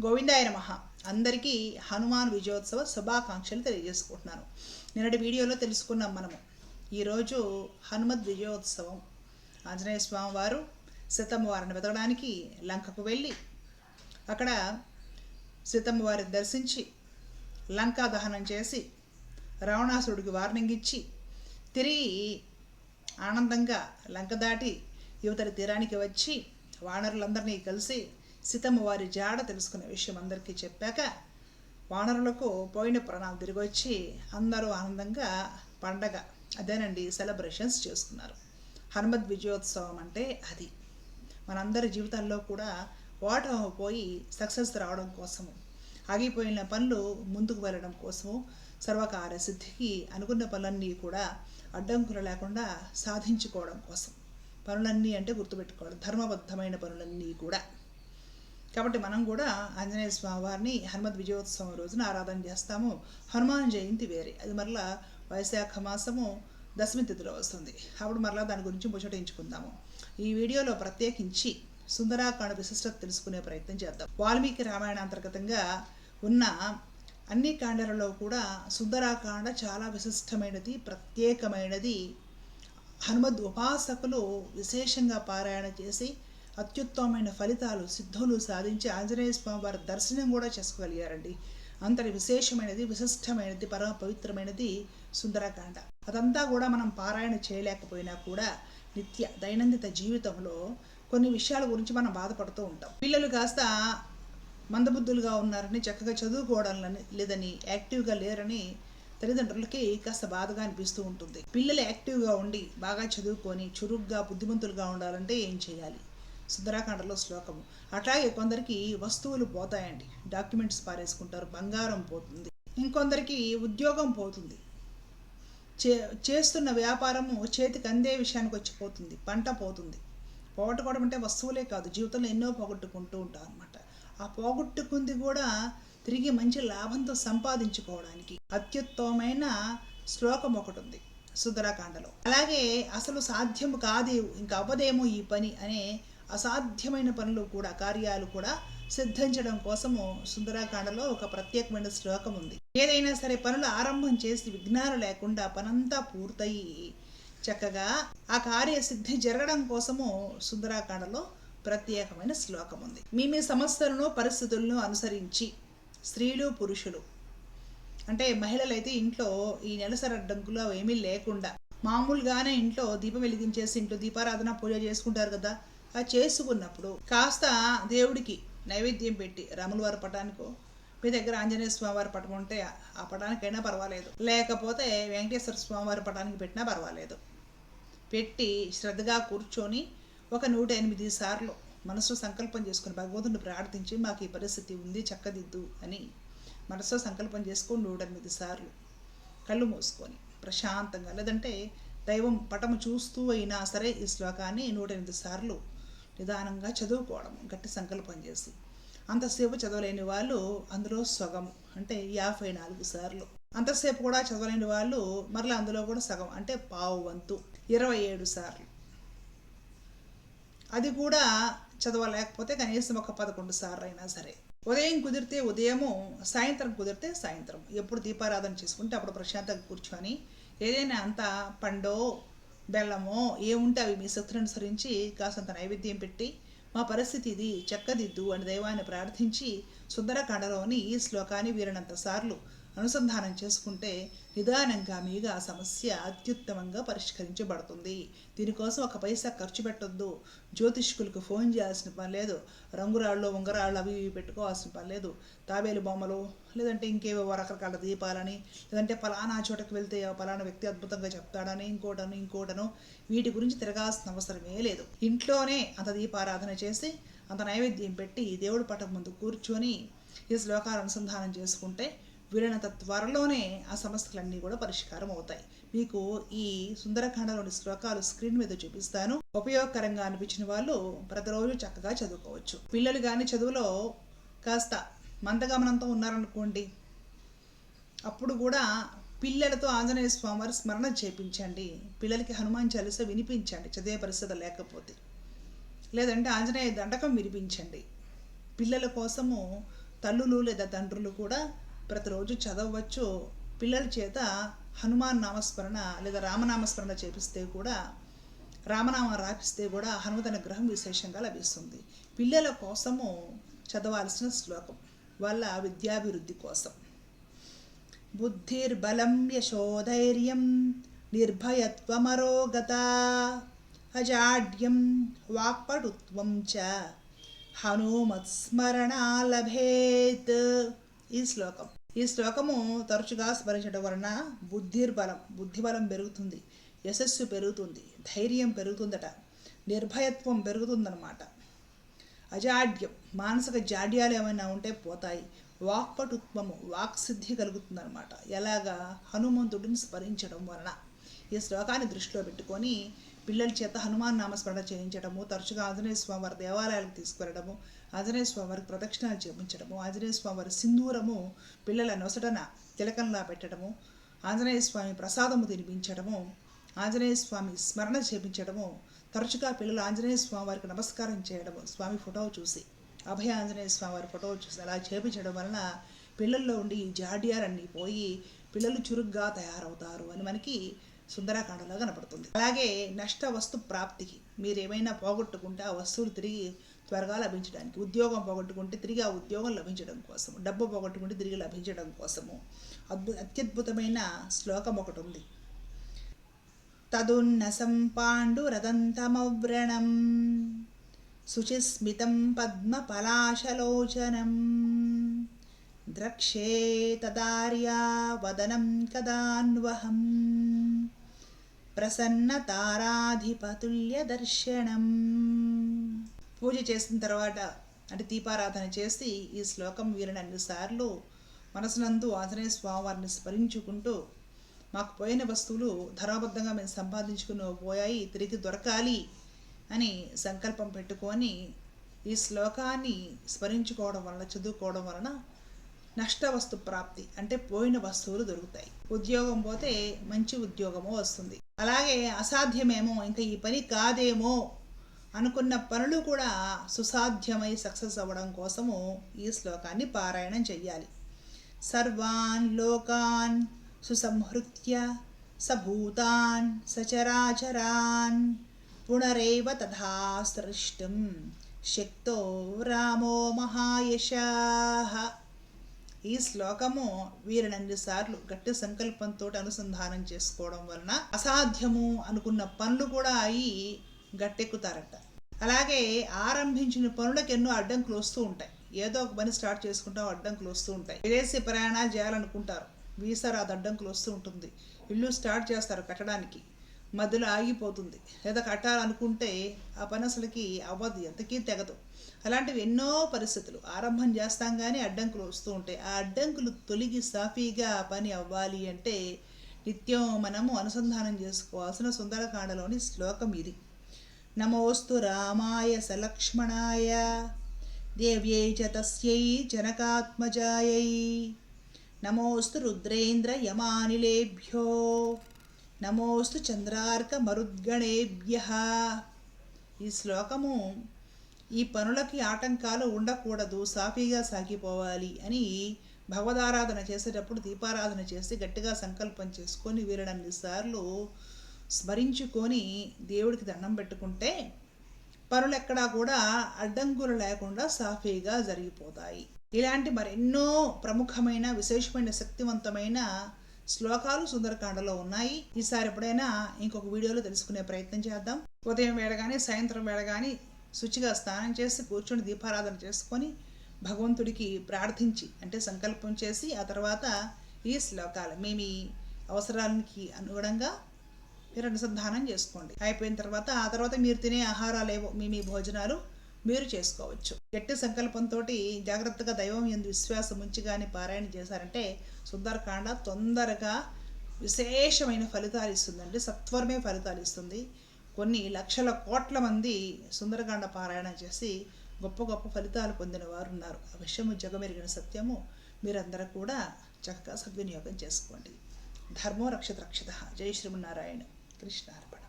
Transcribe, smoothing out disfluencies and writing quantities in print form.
గోవిందాయ నమః. అందరికీ హనుమాన్ విజయోత్సవ శుభాకాంక్షలు తెలియజేసుకుంటున్నాను. నిన్నటి వీడియోలో తెలుసుకున్నాం మనము. ఈరోజు హనుమద్ విజయోత్సవం. ఆంజనేయ స్వామి వారు సీతమ్మ వారిని వెతకడానికి లంకకు వెళ్ళి అక్కడ సీతమ్మ వారిని దర్శించి లంకా దహనం చేసి రావణాసురుడికి వార్నింగ్ ఇచ్చి తిరిగి ఆనందంగా లంక దాటి యువతలి తీరానికి వచ్చి వానరులందరినీ కలిసి సీతమ్మ వారి జాడ తెలుసుకునే విషయం అందరికీ చెప్పాక వానరులకు పోయిన ప్రాణాలు తిరిగి వచ్చి అందరూ ఆనందంగా పండగ అదేనండి సెలబ్రేషన్స్ చేసుకున్నారు. హనుమద్ విజయోత్సవం అంటే అది. మనందరి జీవితాల్లో కూడా ఓటమి పోయి సక్సెస్ రావడం కోసము, ఆగిపోయిన పనులు ముందుకు వెళ్ళడం కోసము, సర్వకార్య సిద్ధికి అనుకున్న పనులన్నీ కూడా అడ్డంకులు లేకుండా సాధించుకోవడం కోసం. పనులన్నీ అంటే గుర్తుపెట్టుకోవడం, ధర్మబద్ధమైన పనులన్నీ కూడా. కాబట్టి మనం కూడా ఆంజనేయ స్వామి వారిని హనుమద్ విజయోత్సవం రోజున ఆరాధన చేస్తాము. హనుమాన్ జయంతి వేరే, అది మరలా వైశాఖ మాసము దశమి తిథిలో వస్తుంది. అప్పుడు మరలా దాని గురించి ముచ్చటించుకుందాము. ఈ వీడియోలో ప్రత్యేకించి సుందరాకాండ విశిష్టత తెలుసుకునే ప్రయత్నం చేద్దాం. వాల్మీకి రామాయణ అంతర్గతంగా ఉన్న అన్ని కాండలలో కూడా సుందరాకాండ చాలా విశిష్టమైనది, ప్రత్యేకమైనది. హనుమద్ ఉపాసకులు విశేషంగా పారాయణ చేసి అత్యుత్తమమైన ఫలితాలు సిద్ధులు సాధించి ఆంజనేయ స్వామి వారి దర్శనం కూడా చేసుకోగలిగారండి. అంతటి విశేషమైనది, విశిష్టమైనది, పరమ పవిత్రమైనది సుందరకాండ. అదంతా కూడా మనం పారాయణ చేయలేకపోయినా కూడా నిత్య దైనందిన జీవితంలో కొన్ని విషయాల గురించి మనం బాధపడుతూ ఉంటాం. పిల్లలు కాస్త మందబుద్ధులుగా ఉన్నారని, చక్కగా చదువుకోవడం లేదని, యాక్టివ్గా లేరని తల్లిదండ్రులకి కాస్త బాధగా అనిపిస్తూ ఉంటుంది. పిల్లలు యాక్టివ్గా ఉండి బాగా చదువుకొని చురుగ్గా బుద్ధిమంతులుగా ఉండాలంటే ఏం చేయాలి? సుందరాకాండలో శ్లోకము. అట్లాగే కొందరికి వస్తువులు పోతాయండి, డాక్యుమెంట్స్ పారేసుకుంటారు, బంగారం పోతుంది. ఇంకొందరికి ఉద్యోగం పోతుంది, చేస్తున్న వ్యాపారము చేతికి అందే విషయానికి వచ్చి పోతుంది, పంట పోతుంది. పోగొట్టుకోవడం అంటే వస్తువులే కాదు, జీవితంలో ఎన్నో పోగొట్టుకుంటూ ఉంటాం అనమాట. ఆ పోగొట్టుకుంది కూడా తిరిగి మంచి లాభంతో సంపాదించుకోవడానికి అత్యుత్తమమైన శ్లోకం ఒకటి ఉంది సుందరాకాండలో. అలాగే అసలు సాధ్యం కాదు, ఇంకా అవ్వదేమో ఈ పని అనే అసాధ్యమైన పనులు కూడా, కార్యాలు కూడా సిద్ధించడం కోసము సుందరాకాండలో ఒక ప్రత్యేకమైన శ్లోకం ఉంది. ఏదైనా సరే పనులు ఆరంభం చేసి విఘ్నాలు లేకుండా పనంతా పూర్తయి చక్కగా ఆ కార్య సిద్ధి జరగడం కోసము సుందరాకాండలో ప్రత్యేకమైన శ్లోకం ఉంది. మీ సమస్యలను పరిస్థితులను అనుసరించి స్త్రీలు పురుషులు అంటే మహిళలైతే ఇంట్లో ఈ నెలసరి అడ్డంకులు అవి ఏమీ లేకుండా మామూలుగానే ఇంట్లో దీపం వెలిగించేసి ఇంట్లో దీపారాధన పూజ చేసుకుంటారు కదా. అది చేసుకున్నప్పుడు కాస్త దేవుడికి నైవేద్యం పెట్టి రాముల వారి పటానికో, మీ దగ్గర ఆంజనేయ స్వామి వారి పటం ఉంటే ఆ పటానికైనా పర్వాలేదు, లేకపోతే వెంకటేశ్వర స్వామి వారి పటానికి పెట్టినా పర్వాలేదు, పెట్టి శ్రద్ధగా కూర్చొని ఒక 108 సార్లు మనసు సంకల్పం చేసుకుని భగవంతుని ప్రార్థించి మాకు ఈ పరిస్థితి ఉంది చక్కదిద్దు అని మనసులో సంకల్పం చేసుకొని 108 సార్లు కళ్ళు మూసుకొని ప్రశాంతంగా, లేదంటే దైవం పటము చూస్తూ అయినా సరే ఈ శ్లోకాన్ని 108 సార్లు నిదానంగా చదువుకోవడం, గట్టి సంకల్పం చేసి. అంతసేపు చదవలేని వాళ్ళు అందులో సగం అంటే 54 సార్లు, అంతసేపు కూడా చదవలేని వాళ్ళు మరలా అందులో కూడా సగం అంటే పావు వంతు 27 సార్లు, అది కూడా చదవలేకపోతే కనీసం ఒక 11 సార్లు అయినా సరే. ఉదయం కుదిరితే ఉదయము, సాయంత్రం కుదిరితే సాయంత్రం, ఎప్పుడు దీపారాధన చేసుకుంటే అప్పుడు ప్రశాంతంగా కూర్చొని ఏదైనా అంత పండో బెల్లమో ఏముంటే అవి మీ శక్తిని అనుసరించి కాసంత నైవేద్యం పెట్టి మా పరిస్థితి ఇది చక్కదిద్దు అని దైవాన్ని ప్రార్థించి సుందరకాండలోని ఈ శ్లోకాన్ని వీరినంత సార్లు అనుసంధానం చేసుకుంటే నిదానంగా మీగా ఆ సమస్య అత్యుత్తమంగా పరిష్కరించబడుతుంది. దీనికోసం ఒక పైసా ఖర్చు పెట్టొద్దు, జ్యోతిష్కులకు ఫోన్ చేయాల్సిన పని లేదు, రంగురాళ్ళు ఉంగరాళ్ళు అవి ఇవి పెట్టుకోవాల్సిన పని లేదు, తాబేలు బొమ్మలు లేదంటే ఇంకేవో రకరకాల దీపాలని, లేదంటే పలానా చోటకి వెళ్తే పలానా వ్యక్తి అద్భుతంగా చెప్తాడని ఇంకోటను వీటి గురించి తిరగాల్సిన అవసరమే లేదు. ఇంట్లోనే అంత దీపారాధన చేసి అంత నైవేద్యం పెట్టి దేవుడి పటం ముందు కూర్చొని ఈ శ్లోకాలు అనుసంధానం చేసుకుంటే వీలైనంత త్వరలోనే ఆ సమస్యలన్నీ కూడా పరిష్కారం అవుతాయి. మీకు ఈ సుందరకాండలోని శ్లోకాలు స్క్రీన్ మీద చూపిస్తాను. ఉపయోగకరంగా అనిపించిన వాళ్ళు ప్రతిరోజు చక్కగా చదువుకోవచ్చు. పిల్లలు కానీ చదువులో కాస్త మందగమనంతో ఉన్నారనుకోండి, అప్పుడు కూడా పిల్లలతో ఆంజనేయ స్వామి వారి స్మరణ చేయించండి. పిల్లలకి హనుమాన్ చాలీస వినిపించండి చదివే పరిస్థితి లేకపోతే, లేదంటే ఆంజనేయ దండకం వినిపించండి. పిల్లల కోసము తల్లులు లేదా తండ్రులు కూడా ప్రతిరోజు చదవచ్చు. పిల్లల చేత హనుమాన్ నామస్మరణ లేదా రామనామస్మరణ చేపిస్తే కూడా, రామనామం రాపిస్తే కూడా హనుమత్ అనుగ్రహం విశేషంగా లభిస్తుంది. పిల్లల కోసము చదవాల్సిన శ్లోకం, వాళ్ళ విద్యాభివృద్ధి కోసం. బుద్ధిర్బలం యశోధైర్యం నిర్భయత్వమరోగత అజాడ్యం వాక్పటుత్వం చ హనుమత్స్మరణాలభేత్. ఈ శ్లోకము తరచుగా స్మరించడం వలన బుద్ధిబలం పెరుగుతుంది, యశస్సు పెరుగుతుంది, ధైర్యం పెరుగుతుందట, నిర్భయత్వం పెరుగుతుందన్నమాట. అజాడ్యం మానసిక జాడ్యాలు ఏమైనా ఉంటే పోతాయి. వాక్పటుత్వము వాక్సిద్ధి కలుగుతుందన్నమాట. ఎలాగా? హనుమంతుడిని స్మరించడం వలన. ఈ శ్లోకాన్ని దృష్టిలో పెట్టుకొని పిల్లల చేత హనుమాన్ నామస్మరణ చేయించడము, తరచుగా ఆంజనేయ స్వామి వారి దేవాలయాలకు తీసుకువెళ్ళడము, ఆంజనేయ స్వామి వారికి ప్రదక్షిణాలు చేయించడము, ఆంజనేయ స్వామి వారి సింధూరము పిల్లల నొసటన తిలకంలా పెట్టడము, ఆంజనేయ స్వామి ప్రసాదము తినిపించడము, ఆంజనేయ స్వామి స్మరణ చేయించడము, తరచుగా పిల్లలు ఆంజనేయ స్వామి వారికి నమస్కారం చేయడము, స్వామి ఫోటో చూసి, అభయ ఆంజనేయ స్వామి వారి ఫోటో చూసి అలా చేయించడం వలన పిల్లల్లో ఉండి ఈ జాడ్యాలన్నీ పోయి పిల్లలు చురుగ్గా తయారవుతారు అని మనకి సుందరకాండలో కనపడుతుంది. అలాగే నష్ట వస్తు ప్రాప్తికి, మీరు ఏమైనా పోగొట్టుకుంటే ఆ వస్తువులు తిరిగి త్వరగా లభించడానికి, ఉద్యోగం పోగొట్టుకుంటే తిరిగి ఆ ఉద్యోగం లభించడం కోసము, డబ్బు పోగొట్టుకుంటే తిరిగి లభించడం కోసము అత్యద్భుతమైన శ్లోకం ఒకటి ఉంది. తదున్నసం పాండురదంతమవ్రణం శుచిస్మితం పద్మపలాశలోచనం ద్రక్షే తదార్యా వదనం కదాన్వహం ప్రసన్నతారాధిపతుల్య దర్శనం. పూజ చేసిన తర్వాత అంటే దీపారాధన చేసి ఈ శ్లోకం వీరిని అన్నిసార్లు మనసునందు ఆంజనేయ స్వామివారిని స్మరించుకుంటూ, మాకు పోయిన వస్తువులు ధర్మబద్ధంగా మేము సంపాదించుకుని పోయాయి, తిరిగి దొరకాలి అని సంకల్పం పెట్టుకొని ఈ శ్లోకాన్ని స్మరించుకోవడం వలన, చదువుకోవడం వలన నష్ట వస్తు ప్రాప్తి అంటే పోయిన వస్తువులు దొరుకుతాయి. ఉద్యోగం పోతే మంచి ఉద్యోగము వస్తుంది. అలాగే అసాధ్యమేమో, ఇంకా ఈ పని కాదేమో అనుకున్న పనులు కూడా సుసాధ్యమై సక్సెస్ అవ్వడం కోసము ఈ శ్లోకాన్ని పారాయణం చెయ్యాలి. సర్వాన్ లోకాన్ సుసంహృత్య సభూతాన్ సచరాచరాన్ పునరేవ తథా సృష్టిం శక్తో రామో మహాయశాః. ఈ శ్లోకము వీరినన్ని సార్లు గట్టి సంకల్పంతో అనుసంధానం చేసుకోవడం వలన అసాధ్యము అనుకున్న పనులు కూడా అయి గట్టెక్కుతారట. అలాగే ఆరంభించిన పనులకు ఎన్నో అడ్డంకులు వస్తూ ఉంటాయి. ఏదో ఒక పని స్టార్ట్ చేసుకుంటాం, అడ్డంకులు వస్తూ ఉంటాయి. విదేశీ ప్రయాణాలు చేయాలనుకుంటారు, వీసా రాదు, అడ్డంకులు వస్తూ ఉంటుంది. ఇల్లు స్టార్ట్ చేస్తారు కట్టడానికి, మధ్యలో ఆగిపోతుంది. లేదా కట్టాలనుకుంటే ఆ పని అసలుకి అవ్వదు, ఎంతకీ తెగదు. అలాంటివి ఎన్నో పరిస్థితులు ఆరంభం చేస్తాం కానీ అడ్డంకులు వస్తూ ఉంటాయి. ఆ అడ్డంకులు తొలగి సాఫీగా ఆ పని అవ్వాలి అంటే నిత్యం మనము అనుసంధానం చేసుకోవాల్సిన సుందరకాండలోని శ్లోకం ఇది. నమోస్తు రామాయ సలక్ష్మణాయ దేవ్యై చ తస్యై జనకాత్మజాయై నమోస్తు రుద్రేంద్ర యమానిలేభ్యో నమోస్తు చంద్రార్క మరుద్గణేభ్యః. ఈ శ్లోకము ఈ పనులకి ఆటంకాలు ఉండకూడదు, సాఫీగా సాగిపోవాలి అని భగవదారాధన చేసేటప్పుడు దీపారాధన చేసి గట్టిగా సంకల్పం చేసుకొని వీరడన్నిసార్లు స్మరించుకొని దేవుడికి దండం పెట్టుకుంటే పనులు ఎక్కడా కూడా అడ్డంకులు లేకుండా సాఫీగా జరిగిపోతాయి. ఇలాంటి మరెన్నో ప్రముఖమైన విశేషమైన శక్తివంతమైన శ్లోకాలు సుందరకాండలో ఉన్నాయి. ఈసారి ఎప్పుడైనా ఇంకొక వీడియోలో తెలుసుకునే ప్రయత్నం చేద్దాం. ఉదయం వేళ కానీ సాయంత్రం వేళ కానీ శుచిగా స్నానం చేసి కూర్చొని దీపారాధన చేసుకొని భగవంతుడికి ప్రార్థించి అంటే సంకల్పం చేసి ఆ తర్వాత ఈ శ్లోకాలు మీ అవసరానికి అనుగుణంగా మీరు అనుసంధానం చేసుకోండి. అయిపోయిన తర్వాత ఆ తర్వాత మీరు తినే ఆహారాలు ఏవో మీ భోజనాలు మీరు చేసుకోవచ్చు. గట్టి సంకల్పంతో జాగ్రత్తగా దైవం యందు విశ్వాసం ఉంచి కానీ పారాయణ చేశారంటే సుందరకాండ తొందరగా విశేషమైన ఫలితాలు ఇస్తుందండి. సత్వరమే ఫలితాలు ఇస్తుంది. కొన్ని లక్షల కోట్ల మంది సుందరకాండ పారాయణ చేసి గొప్ప గొప్ప ఫలితాలు పొందిన వారు ఉన్నారు. ఆ విషయము జగమెరిగిన సత్యము. మీరందరూ కూడా చక్కగా సద్వినియోగం చేసుకోండి. ధర్మో రక్షత రక్షిత. జై శ్రీమన్నారాయణ. కృష్ణార్పణ.